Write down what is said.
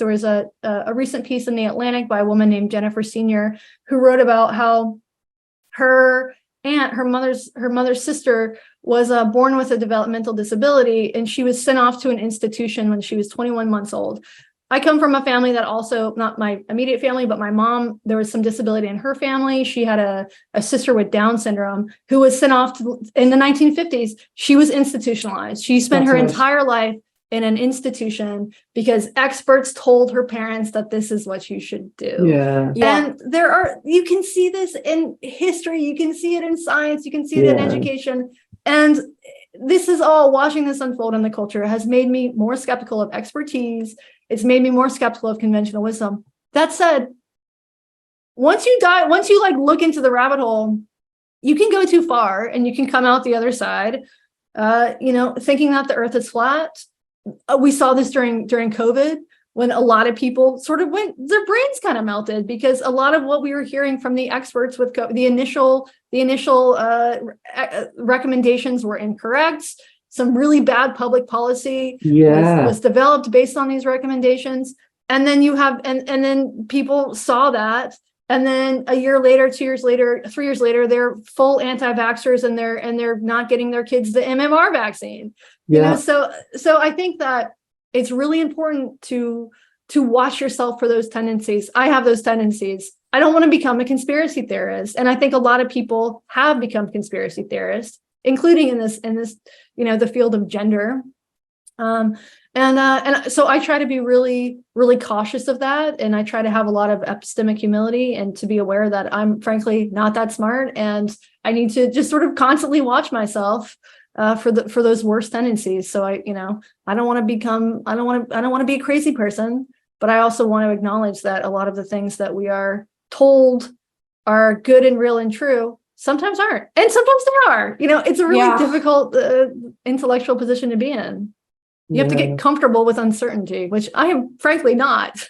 there was a recent piece in The Atlantic by a woman named Jennifer Senior, who wrote about how her aunt, her mother's sister, was born with a developmental disability, and she was sent off to an institution when she was 21 months old. I come from a family that also, not my immediate family, but my mom, there was some disability in her family. She had a sister with Down syndrome who was sent off in the 1950s. She was institutionalized. She spent her entire life in an institution because experts told her parents that this is what you should do. Yeah. And you can see this in history, you can see it in science, you can see it in education. And this is all, watching this unfold in the culture has made me more skeptical of expertise. It's made me more skeptical of conventional wisdom. That said, once you like look into the rabbit hole, you can go too far and you can come out the other side, thinking that the earth is flat. We saw this during COVID, when a lot of people sort of their brains kind of melted, because a lot of what we were hearing from the experts with the initial recommendations were incorrect. Some really bad public policy was developed based on these recommendations. And then and then people saw that. And then a year later, 2 years later, 3 years later, they're full anti-vaxxers and they're not getting their kids the MMR vaccine. So I think that it's really important to watch yourself for those tendencies. I have those tendencies. I don't want to become a conspiracy theorist. And I think a lot of people have become conspiracy theorists, including in this, the field of gender. And so I try to be really, really cautious of that. And I try to have a lot of epistemic humility and to be aware that I'm frankly not that smart. And I need to just sort of constantly watch myself for those worst tendencies. So I don't want to be a crazy person, but I also want to acknowledge that a lot of the things that we are told are good and real and true sometimes aren't, and sometimes they are. It's a really difficult intellectual position to be in. You have to get comfortable with uncertainty, which I am frankly not.